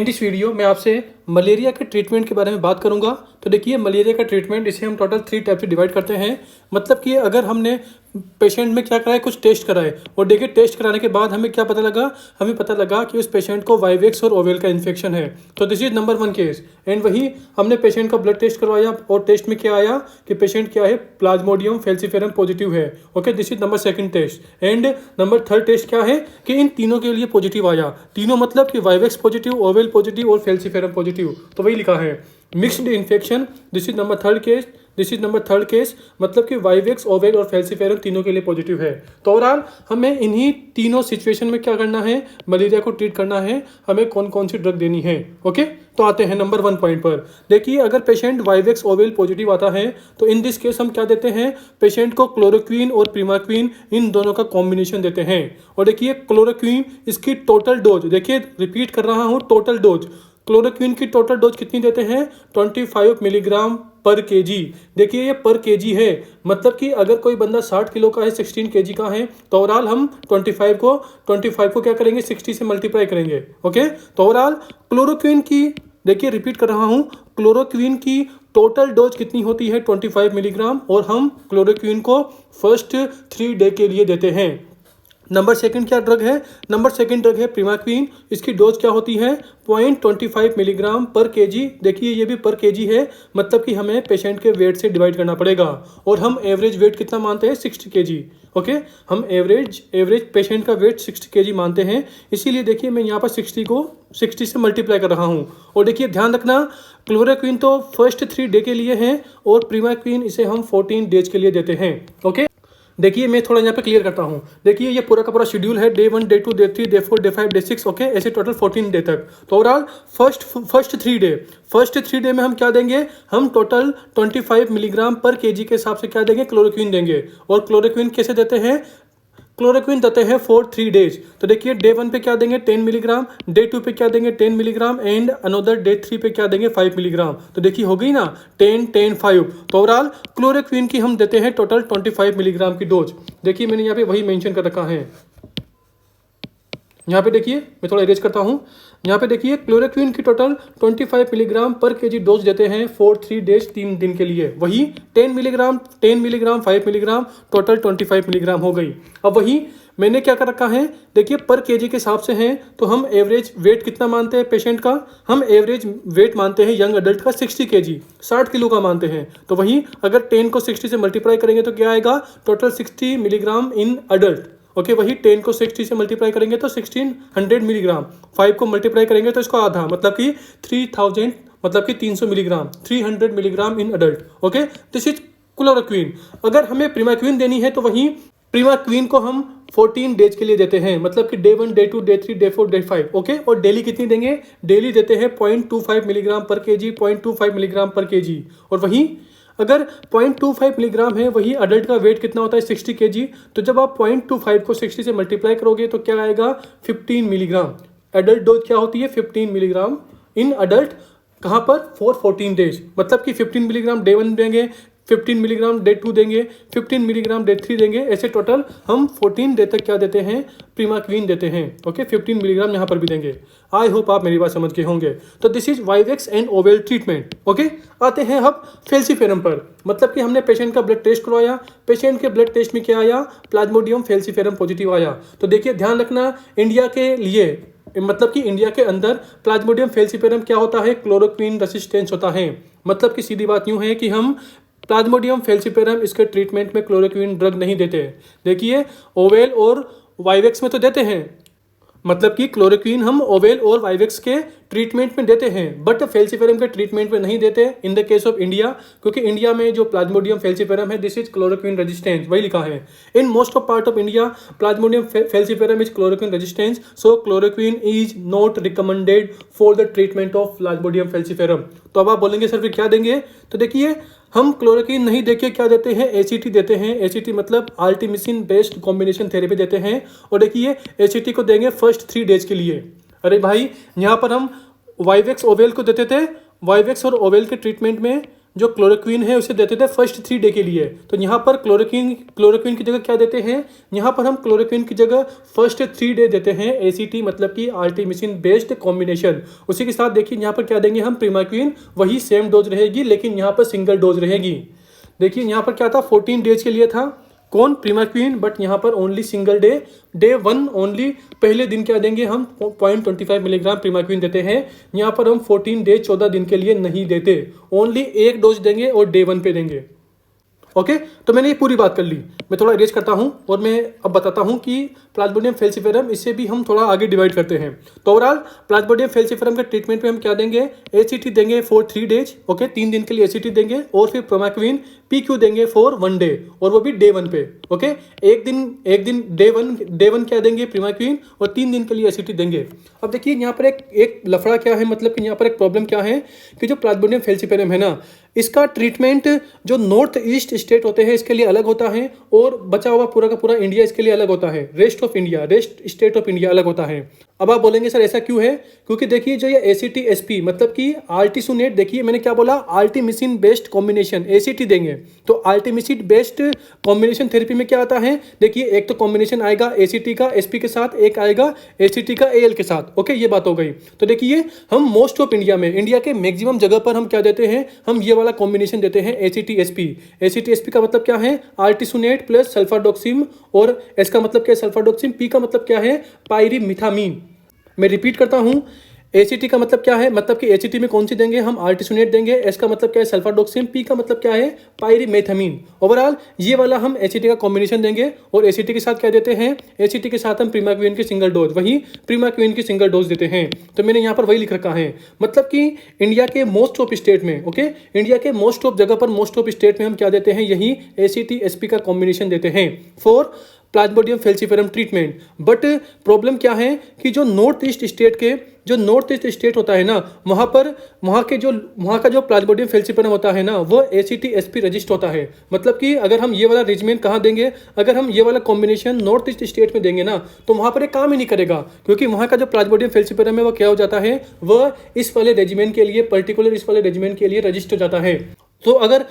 In this video मैं आपसे malaria के ट्रीटमेंट के बारे में बात करूंगा। तो देखिए, मलेरिया का ट्रीटमेंट इसे हम टोटल 3 टाइप से डिवाइड करते हैं। मतलब कि अगर हमने पेशेंट में क्या कराए, कुछ टेस्ट कराए, और देखिए टेस्ट कराने के बाद हमें क्या पता लगा, हमें पता लगा कि उस पेशेंट को वाइवेक्स और ओवेल का इन्फेक्शन है। तो this is number 1 case. And वही हमने पेशेंट का ब्लड टेस्ट करवाया और टेस्ट में क्या आया कि पेशेंट क्या है, प्लाज्मोडियम फैल्सिफेरम पॉजिटिव है। Okay, this is number 2 test. And number 3 test क्या है कि इन तीनों के लिए पॉजिटिव आया। तीनों मतलब कि वाइवेक्स पॉजिटिव, ओवेल पॉजिटिव और फैल्सिफेरम पॉजिटिव। तो वही लिखा है mixed infection. This is number 3 case. This is number 3 case, मतलब कि वाइवेक्स, ओवेल और फैल्सिफेरम तीनों के लिए पॉजिटिव है। तो ओवरऑल हमें इन्हीं तीनों सिचुएशन में क्या करना है, मलेरिया को ट्रीट करना है, हमें कौन कौन सी ड्रग देनी है। ओके, तो आते हैं नंबर 1 पॉइंट पर। देखिए, अगर पेशेंट वाइवेक्स, ओवेल पॉजिटिव आता है तो इन दिस केस हम क्या देते हैं, पेशेंट को क्लोरोक्वीन और प्रीमाक्वीन इन दोनों का कॉम्बिनेशन देते हैं। और देखिए, क्लोरोक्वीन इसकी टोटल डोज, देखिए रिपीट कर रहा हूँ, टोटल डोज क्लोरोक्वीन की टोटल डोज कितनी देते हैं, 25 मिलीग्राम पर केजी। देखिए ये पर केजी है, मतलब कि अगर कोई बंदा 60 किलो का है, 16 केजी का है, तो ओवरऑल हम 25 को क्या करेंगे, 60 से मल्टीप्लाई करेंगे। ओके, तो ओवरऑल क्लोरोक्वीन की, देखिए रिपीट कर रहा हूं, क्लोरोक्वीन की टोटल डोज कितनी होती है, 25 मिलीग्राम, और हम क्लोरोक्वीन को फर्स्ट 3 डे के लिए देते हैं। नंबर 2 क्या ड्रग है, नंबर 2 ड्रग है प्रीमाक्वीन। इसकी डोज क्या होती है, 0.25 मिलीग्राम पर केजी। देखिए ये भी पर केजी है, मतलब कि हमें पेशेंट के वेट से डिवाइड करना पड़ेगा। और हम एवरेज वेट कितना मानते हैं, 60 केजी। ओके, हम एवरेज पेशेंट का वेट 60 केजी मानते हैं, इसीलिए देखिए मैं यहाँ पर 60 को 60 से मल्टीप्लाई कर रहा हूँ। और देखिए ध्यान रखना, क्लोरोक्वीन तो फर्स्ट 3 डे के लिए है और प्रीमाक्वीन इसे हम 14 डेज के लिए देते हैं। ओके, देखिए मैं थोड़ा यहाँ पे क्लियर करता हूँ। देखिए ये पूरा का पूरा शेड्यूल है, day 1, day 2, day 3, day 4, day 5, day 6। Okay, ऐसे टोटल 14 डे तक। तो ओवरऑल फर्स्ट 3 डे में हम क्या देंगे, हम टोटल 25 मिलीग्राम पर केजी के हिसाब से क्या देंगे, क्लोरोक्वीन देंगे। और क्लोरोक्वीन कैसे देते हैं, क्लोरोक्वीन देते हैं फॉर 3 डेज। तो देखिए डे 1 पे क्या देंगे, 10 मिलीग्राम, डे 2 पे क्या देंगे, 10 मिलीग्राम, एंड अनदर डे 3 पे क्या देंगे, 5 मिलीग्राम। तो देखिए हो गई ना, 10 10 5। तो ओवरऑल क्लोरोक्वीन की हम देते हैं टोटल 25 मिलीग्राम की डोज। देखिए मैंने यहाँ पे वही मेंशन कर रखा है। यहाँ पे देखिए मैं थोड़ा इरेज करता हूँ। यहाँ पे देखिए क्लोरोक्वीन की टोटल 25 मिलीग्राम पर केजी डोज देते हैं फॉर 3 डेज, 3 दिन के लिए। वही 10 मिलीग्राम 5 मिलीग्राम, टोटल 25 मिलीग्राम हो गई। अब वही मैंने क्या कर रखा है, देखिए पर केजी के हिसाब से हैं, तो हम एवरेज वेट कितना मानते हैं पेशेंट का, हम एवरेज वेट मानते हैं यंग अडल्ट का 60 केजी, 60 किलो का मानते हैं। तो वही अगर 10 को 60 से मल्टीप्लाई करेंगे तो क्या आएगा, total 60 milligram in adult. Okay, वही 10 को 60 से मल्टीप्लाई करेंगे तो 1600 मिलीग्राम, 5 को मल्टीप्लाई करेंगे तो इसको आधा, मतलब कि 3000, मतलब कि 300 milligram, 300 milligram in adult. Okay, this is chloroquine. अगर हमें प्रीमाक्वीन देनी है तो वही प्रीमाक्वीन को हम 14 डेज के लिए देते हैं, मतलब कि day 1, day 2, day 3, day 4, day 5। Okay, और डेली कितनी देंगे, डेली देते हैं 0.25 मिलीग्राम पर केजी, 0.25 मिलीग्राम पर केजी। और वहीं अगर 0.25 मिलीग्राम है, वही अडल्ट का वेट कितना होता है, 60 केजी। तो जब आप 0.25 को 60 से मल्टीप्लाई करोगे तो क्या आएगा, 15 मिलीग्राम। एडल्ट डोज क्या होती है, 15 मिलीग्राम इन अडल्ट, कहाँ पर, फॉर 14 डेज। मतलब कि 15 मिलीग्राम डे 1 देंगे, 15 मिलीग्राम डे 2 देंगे, 15 मिलीग्राम डे 3 देंगे, ऐसे टोटल हम 14 डे तक क्या देते हैं, प्रीमाक्वीन देते हैं। ओके, 15 मिलीग्राम यहाँ पर भी देंगे। आई होप आप मेरी बात समझ के होंगे। तो this is vivax and oval treatment. Okay, आते हैं अब फैल्सिफेरम पर। मतलब कि हमने पेशेंट का ब्लड टेस्ट करवाया, पेशेंट के ब्लड टेस्ट में क्या आया, प्लाज्मोडियम फैल्सिफेरम पॉजिटिव आया। तो देखिए ध्यान रखना, इंडिया के लिए, मतलब कि इंडिया के अंदर प्लाज्मोडियम फैल्सिफेरम क्या होता है, क्लोरोक्वीन रेसिस्टेंस होता है। मतलब कि सीधी बात यूं है कि हम प्लाज्मोडियम फैल्सिफेरम इसके ट्रीटमेंट में क्लोरोक्वीन ड्रग नहीं देते। देखिए ओवेल और वाइवेक्स में तो देते हैं, मतलब कि क्लोरोक्वीन हम ओवेल और वाइवेक्स के ट्रीटमेंट में देते हैं, बट फैल्सिफेरम के ट्रीटमेंट में नहीं देते in the case of India, क्योंकि इंडिया में जो प्लाज्मोडियम फैल्सिफेरम है, दिस इज क्लोरोक्वीन रेजिस्टेंस, वही लिखा है। In most of part of India Plasmodium falciparum is chloroquine resistance, so chloroquine is not recommended for the treatment of Plasmodium falciparum. तो अब आप बोलेंगे सर फिर क्या देंगे, तो देखिए हम क्लोरोक्वीन नहीं देके क्या देते हैं, एसीटी देते हैं। एसीटी मतलब आर्टिमिसिन बेस्ड कॉम्बिनेशन थेरेपी देते हैं। और देखिए एसीटी को देंगे फर्स्ट 3 डेज के लिए। अरे भाई, यहाँ पर हम वाइवेक्स ओवेल को देते थे, वाइवेक्स और ओवेल के ट्रीटमेंट में जो क्लोरोक्वीन है उसे देते थे फर्स्ट 3 डे के लिए। तो यहाँ पर क्लोरोक्वीन की जगह क्या देते हैं, यहाँ पर हम क्लोरोक्वीन की जगह फर्स्ट 3 डे देते हैं एसीटी मतलब कि आर्टिमिसिन बेस्ड कॉम्बिनेशन। उसी के साथ देखिए यहाँ पर क्या देंगे हम, प्रीमाक्वीन, वही सेम डोज रहेगी लेकिन यहाँ पर सिंगल डोज रहेगी। देखिए यहाँ पर क्या था, 14 डेज के लिए था कौन, प्रीमाक्वीन, बट यहाँ पर ओनली सिंगल डे 1 ओनली, पहले दिन क्या देंगे हम 0.25 मिलीग्राम प्रीमाक्वीन देते हैं। यहाँ पर हम 14 डे 14 दिन के लिए नहीं देते, ओनली एक डोज देंगे और डे 1 पे देंगे। ओके, तो मैंने ये पूरी बात कर ली। मैं थोड़ा इरेज करता हूँ और मैं अब बताता हूँ कि प्लाज्मोडियम फेल्सिफेरम इससे भी हम थोड़ा आगे डिवाइड करते हैं। तो ओवरऑल प्लाज्मोडियम फेल्सिफेरम के ट्रीटमेंट पे हम क्या देंगे, एसीटी देंगे फॉर 3 डेज, ओके, 3 दिन के लिए एसीटी देंगे, और फिर प्रोमाक्विन पीक्यू देंगे फॉर 1 डे, और वो भी डे 1 पे, ओके। एक दिन डे वन क्या देंगे, प्रीमाक्विन, और 3 दिन के लिए एसीटी देंगे। अब देखिए यहाँ पर एक लफड़ा क्या है, मतलब कि यहाँ पर एक प्रॉब्लम क्या है कि जो प्लाज्मोडियम फेल्सिफेरम है ना, इसका ट्रीटमेंट जो नॉर्थ ईस्ट स्टेट होते हैं इसके लिए अलग होता है, और बचा हुआ पूरा का पूरा इंडिया इसके लिए अलग होता है, रेस्ट स्टेट ऑफ इंडिया अलग होता है। अब आप बोलेंगे सर ऐसा क्यों है, क्योंकि देखिए जो ये एसीटी एसपी मतलब कि आर्टिसुनेट, देखिए मैंने क्या बोला, आर्टिमिसिन बेस्ड कॉम्बिनेशन एसीटी देंगे। तो आर्टिमिसिन बेस्ड कॉम्बिनेशन थेरेपी में क्या आता है, देखिए एक तो कॉम्बिनेशन आएगा एसीटी का एसपी के साथ, एक आएगा एसीटी का एएल के साथ, ओके, ये बात हो गई। तो देखिए हम मोस्ट ऑफ इंडिया के मैक्सिमम जगह पर हम क्या देते हैं, हम ये वाला कॉम्बिनेशन देते हैं एसीटी एसपी का मतलब क्या है, आर्टिसुनेट प्लस सल्फाडोक्सिम, और एस का मतलब क्या है सल्फाडोक्सिम, पी का मतलब क्या है पायरिमिथामीन। मैं रिपीट करता हूं, एसीटी का मतलब क्या है, मतलब कि एसीटी में कौन सी देंगे हम, आर्टिसुनेट देंगे, एस का मतलब क्या है सल्फाडोक्सिम, पी का मतलब क्या है पायरिमेथामीन। ओवरऑल ये वाला हम एसीटी का कॉम्बिनेशन देंगे, और एसीटी के साथ क्या देते हैं, एसीटी के साथ हम प्रीमाक्विन की सिंगल डोज, वही प्रीमाक्विन की सिंगल डोज देते हैं। तो मैंने यहाँ पर वही लिख रखा है, मतलब कि इंडिया के मोस्ट ऑफ स्टेट में, ओके, इंडिया के मोस्ट ऑफ जगह पर मोस्ट ऑफ स्टेट में हम क्या देते हैं, यही एसीटी एसपी का कॉम्बिनेशन देते हैं for Plasmodium falciparum treatment. But problem क्या है कि जो नॉर्थ ईस्ट स्टेट होता है ना, वहाँ का जो प्लाज्मोडियम फेल्सिफेरम होता है ना, वो एसीटी एसपी रजिस्टर होता है। मतलब कि अगर हम ये वाला रेजिमेंट कहाँ देंगे, अगर हम ये वाला कॉम्बिनेशन नॉर्थ ईस्ट स्टेट में देंगे ना, तो वहाँ पर एक काम ही नहीं करेगा, क्योंकि वहाँ का जो प्लाज्मोडियम फेल्सिफेरम है वो क्या हो जाता है, वह इस वाले रेजिमेंट के लिए, पर्टिकुलर इस वाले रेजिमेंट के लिए रजिस्टर हो जाता है। तो अगर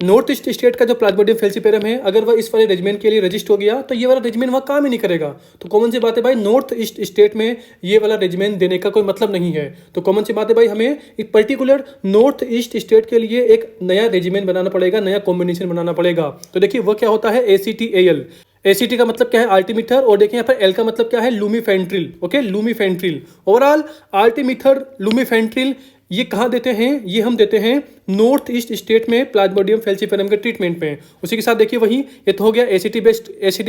नॉर्थ ईस्ट स्टेट का जो प्लाज्मोडियम फेल्सिफेरम है, अगर वह इस वाले रेजिमेंट के लिए रजिस्टर हो गया, तो ये वाला रेजिमेंट वहाँ काम ही नहीं करेगा। तो कॉमन सी बात है भाई, नॉर्थ ईस्ट स्टेट में ये वाला रेजिमेंट देने का कोई मतलब नहीं है। तो कॉमन सी बात है भाई, हमें एक पर्टिकुलर नॉर्थ ईस्ट स्टेट के लिए एक नया रेजिमेंट बनाना पड़ेगा, नया कॉम्बिनेशन बनाना पड़ेगा। तो देखिए वो क्या होता है, एसीटी एएल। एसीटी का मतलब क्या है, आर्टिमिथर, और देखिए यहाँ पर एल का मतलब क्या है, लूमीफेंट्रिल, ओके, लूमीफेंट्रिल। ओवरऑल आर्टिमिथर, लूमीफेंट्रिल ये कहाँ देते हैं, ये हम देते हैं नॉर्थ ईस्ट स्टेट में प्लाज्मोडियम फेल्सिफेरम के ट्रीटमेंट में। उसी के साथ देखिए वही, ये तो हो गया एसीटी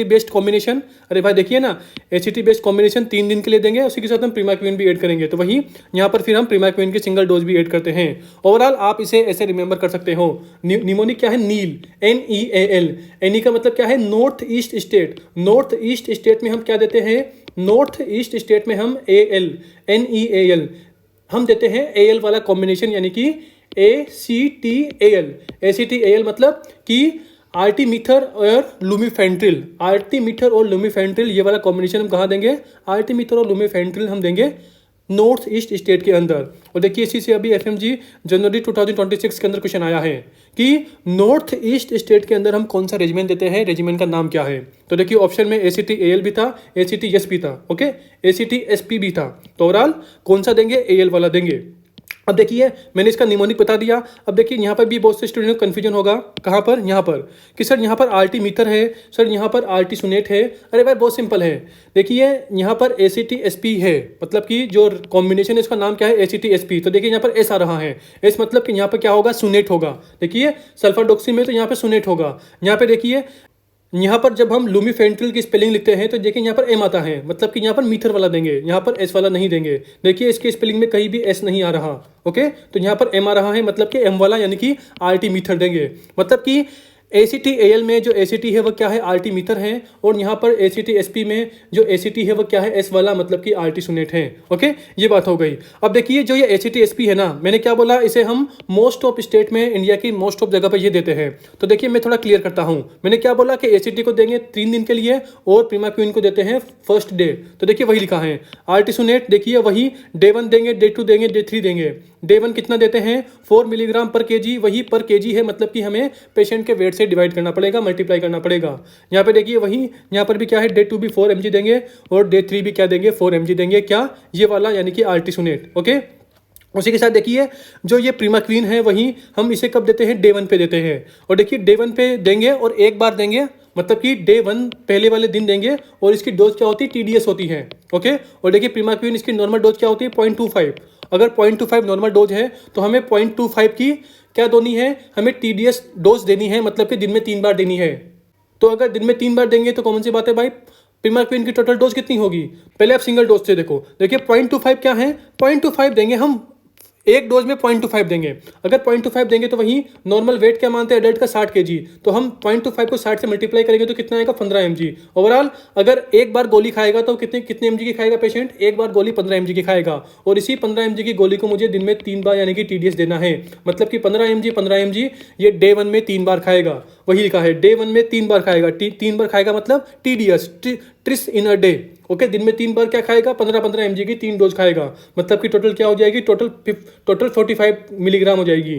बेस्ड कॉम्बिनेशन। अरे भाई देखिए ना, एसीटी बेस्ड कॉम्बिनेशन 3 दिन के लिए देंगे, उसी के साथ हम प्रीमाक्विन भी ऐड करेंगे। तो वही यहाँ पर फिर हम प्रीमाक्विन की सिंगल डोज भी ऐड करते हैं। ओवरऑल आप इसे ऐसे रिमेंबर कर सकते हो, निमोनिक क्या है, नील, NEAL। एनी का मतलब क्या है, नॉर्थ ईस्ट स्टेट में हम क्या देते हैं, नॉर्थ ईस्ट स्टेट में हम AL, NEAL हम देते हैं, AL वाला कॉम्बिनेशन, यानी कि ACTAL। ACTAL मतलब कि आर्टिमिथर और लूमीफेंट्रिल, ये वाला कॉम्बिनेशन हम कहाँ देंगे, आर्टिमिथर और लूमीफेंट्रिल हम देंगे नॉर्थ ईस्ट स्टेट के अंदर। और देखिए इसी से अभी FMG जनवरी 2026 के अंदर क्वेश्चन आया है कि नॉर्थ ईस्ट स्टेट के अंदर हम कौन सा रेजिमेंट देते हैं, रेजिमेंट का नाम क्या है। तो देखिए ऑप्शन में ACT AL भी था, ACT S भी था, ओके, ACT SP भी था। तो ओवरऑल कौन सा देंगे, AL वाला देंगे। अब देखिए मैंने इसका निमोनिक बता दिया। अब देखिए यहाँ पर भी बहुत से स्टूडेंट को कन्फ्यूजन होगा, कहाँ पर, यहाँ पर, कि सर यहाँ पर आर्टिमिथर है, सर यहाँ पर आर्टिसुनेट है। अरे भाई बहुत सिंपल है, देखिए यहाँ पर ACT SP है, मतलब कि जो कॉम्बिनेशन है इसका नाम क्या है, ACT SP। तो देखिए यहाँ पर S आ रहा है, S मतलब कि यहाँ पर क्या होगा, सुनेट होगा। देखिए सल्फाडोक्सिन में तो यहाँ पर सुनेट होगा। यहाँ पे देखिए, यहाँ पर जब हम लूमीफेंट्रिल की स्पेलिंग लिखते हैं तो देखिए यहाँ पर M आता है, मतलब कि यहाँ पर मीथर वाला देंगे, यहाँ पर S वाला नहीं देंगे। देखिए इसके स्पेलिंग में कहीं भी S नहीं आ रहा, ओके, तो यहाँ पर M आ रहा है, मतलब कि M वाला, यानी कि आर्टिमीथर देंगे। मतलब कि ACT-AL में जो ACT है वो क्या है, आर्टीमीटर है, और यहाँ पर ACT-SP में जो ACT है वो क्या है, S वाला मतलब कि आर्टीसोनेट है। ओके, ये बात हो गई। अब देखिए जो ये ACT-SP है ना, मैंने क्या बोला, इसे हम मोस्ट ऑफ स्टेट में, इंडिया की मोस्ट ऑफ जगह पर ये देते हैं। तो देखिए मैं थोड़ा क्लियर करता हूँ। मैंने क्या बोला कि ACT को देंगे 3 दिन के लिए और प्रीमाक्वीन को देते हैं फर्स्ट डे। तो देखिए वही लिखा है। आर्टीसोनेट देखिए वही डे 1 देंगे, डे 2 देंगे, डे 3 देंगे। डे 1 कितना देते हैं, 4 मिलीग्राम पर केजी, वही पर केजी है मतलब कि हमें पेशेंट के वेट से डिवाइड करना पड़ेगा, मल्टीप्लाई करना पड़ेगा। यहाँ पे देखिए वही, यहाँ पर भी क्या है, डे 2 भी 4 mg देंगे और डे 3 भी क्या देंगे, 4 mg देंगे। क्या, ये वाला यानी कि आर्टीसोनेट। ओके, उसी के साथ देखिए जो ये प्रीमाक्वीन है वही हम इसे कब देते हैं, डे 1 पे देते हैं। और देखिए डे 1 पे देंगे और एक बार देंगे, मतलब कि डे 1 पहले वाले दिन देंगे, और इसकी डोज क्या होती है, TDS होती है। ओके, और देखिए प्रीमाक्वीन इसकी नॉर्मल डोज क्या होती है, 0.25। अगर 0.25 नॉर्मल डोज है तो हमें 0.25 की क्या देनी है, हमें TDS डोज देनी है, मतलब कि दिन में 3 बार देनी है। तो अगर दिन में 3 बार देंगे तो कौन सी बात है भाई, प्रीमाक्वीन की टोटल डोज कितनी होगी। पहले आप सिंगल डोज से देखो, देखिए 0.25 क्या है, 0.25 देंगे हम, एक डोज में 0.25 देंगे। अगर 0.25 देंगे तो वही नॉर्मल वेट क्या मानते हैं एडल्ट का, 60 kg। तो हम 0.25 को 60 से मल्टीप्लाई करेंगे तो कितना आएगा, 15 mg ओवरऑल। अगर एक बार गोली खाएगा तो कितने mg की खाएगा पेशेंट, एक बार गोली 15 mg की खाएगा, और इसी 15 mg की गोली को मुझे दिन में 3 बार यानी कि TDS देना है। मतलब कि 15 mg ये डे 1 में 3 बार खाएगा। वही लिखा है डे 1 में 3 बार खाएगा, 3 बार खाएगा मतलब TDS, thrice in a day. Okay, दिन में 3 बार क्या खाएगा, 15 mg की 3 डोज खाएगा, मतलब कि टोटल क्या हो जाएगी, टोटल 45 मिलीग्राम हो जाएगी।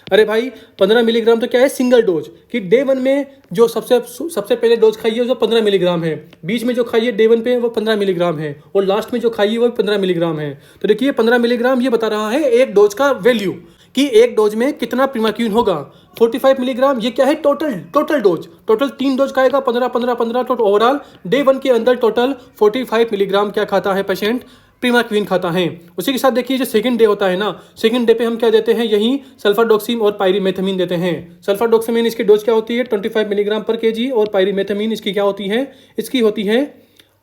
अरे भाई 15 मिलीग्राम तो क्या है, सिंगल डोज, कि डे 1 में जो सबसे पहले डोज खाई है वो 15 मिलीग्राम है, बीच में जो खाई है डे 1 पे वो 15 मिलीग्राम है, और लास्ट में जो खाई है वो 15 मिलीग्राम है। तो देखिए 15 मिलीग्राम ये बता रहा है एक डोज का वैल्यू, कि एक डोज में कितना प्रीमाक्वीन होगा। 45 मिलीग्राम ये क्या है, टोटल डोज, टोटल 3 डोज खाएगा, 15 तो ओवरऑल डे 1 के अंदर टोटल 45 मिलीग्राम क्या खाता है पेशेंट, प्रीमाक्वीन खाता है। उसी के साथ देखिए जो सेकंड डे होता है ना, सेकंड डे पे हम क्या देते हैं, यही सल्फाडॉक्सिम और पायरीमेथामीन देते हैं। सल्फाडॉक्सिमिन इसकी डोज क्या होती है, 25 मिलीग्राम पर केजी, और पायरीमेथामीन इसकी क्या होती है, इसकी होती है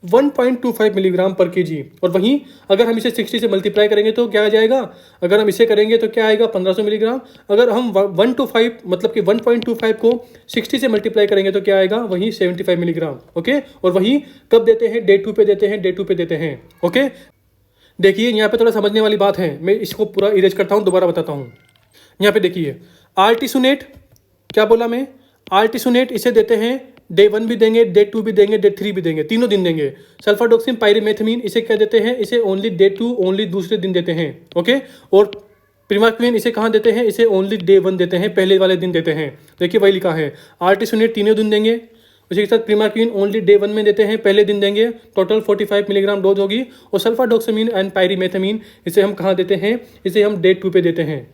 1.25 मिलीग्राम पर केजी। और वहीं अगर हम इसे 60 से मल्टीप्लाई करेंगे तो क्या आ जाएगा, अगर हम इसे करेंगे तो क्या आएगा, 1500 मिलीग्राम। अगर हम 1 to 5 मतलब कि 1.25 को 60 से मल्टीप्लाई करेंगे तो क्या आएगा, वहीं 75 मिलीग्राम। ओके, और वहीं कब देते हैं, डे 2 पे देते हैं, डे 2 पे देते हैं। ओके, देखिए यहाँ पे थोड़ा समझने वाली बात है, मैं इसको पूरा इरेज करता हूँ, दोबारा बताता हूँ। यहाँ पे देखिए आर्टीसोनेट, क्या बोला मैं, आर्टीसोनेट इसे देते हैं डे 1 भी देंगे, डे 2 भी देंगे, डे 3 भी देंगे, तीनों दिन देंगे। सल्फाडॉक्सिम पायरीमेथामीन इसे क्या देते हैं, इसे ओनली डे 2 ओनली दूसरे दिन देते हैं। ओके, और प्रीमाक्वीन इसे कहाँ देते हैं, इसे ओनली डे 1 देते हैं, पहले वाले दिन देते हैं। देखिए वही लिखा है, आर्टीसोनेट तीनों दिन देंगे, उसी के साथ प्रीमाक्वीन ओनली डे 1 में देते हैं, पहले दिन देंगे, टोटल 45 मिलीग्राम डोज होगी। और सल्फाडॉक्सिमिन एंड पायरीमेथामीन इसे हम कहाँ देते हैं, इसे हम डे 2 पे देते हैं।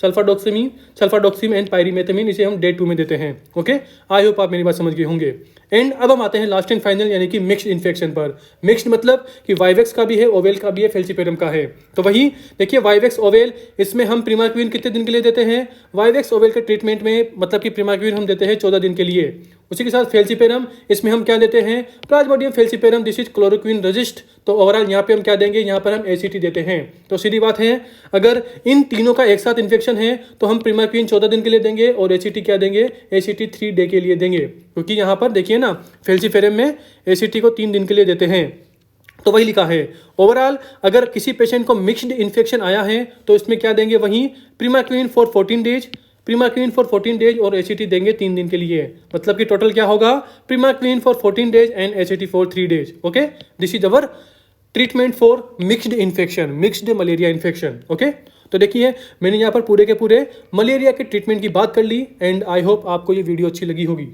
सल्फाडॉक्सिम एंड पायरीमेथामीन इसे हम डे 2 में देते हैं। ओके, आई होप आप मेरी बात समझ गए होंगे। एंड अब हम आते हैं लास्ट एंड फाइनल यानी कि मिक्स्ड इन्फेक्शन पर। मिक्स्ड मतलब कि वाइवेक्स का भी है, ओवेल का भी है, फेल्सीपेरम का है। तो वही देखिए वाइवेक्स ओवेल, इसमें हम प्रीमाक्वीन कितने दिन के लिए देते हैं, वाइवेक्स ओवेल के ट्रीटमेंट में मतलब कि प्रीमाक्वीन हम देते हैं 14 दिन के लिए। उसी के साथ फेल्सीपेरम, इसमें हम क्या देते हैं, Plasmodium falciparum, this is chloroquine resist. तो ओवरऑल यहाँ पे हम क्या देंगे, यहाँ पर हम ACT देते हैं। तो सीधी बात है, अगर इन तीनों का एक साथ इन्फेक्शन है तो हम प्रीमाक्वीन 14 दिन के लिए देंगे और ACT क्या देंगे, ACT 3 डे के लिए देंगे, क्योंकि यहाँ पर देखिए ना फेल्सीपेरम में ACT को 3 दिन के लिए देते हैं। तो वही लिखा है। ओवरऑल अगर किसी पेशेंट को मिक्स्ड इन्फेक्शन आया है तो इसमें क्या देंगे, वहीं प्रीमाक्वीन फॉर 14 डेज, प्रीमाक्वीन फॉर 14 डेज और ACT देंगे 3 दिन के लिए। मतलब कि टोटल क्या होगा, primaquine for 14 days and ACT for 3 days. Okay, this is our treatment for mixed infection, mixed malaria infection. Okay, तो देखिए मैंने यहाँ पर पूरे के पूरे मलेरिया के ट्रीटमेंट की बात कर ली, एंड आई होप आपको ये वीडियो अच्छी लगी होगी।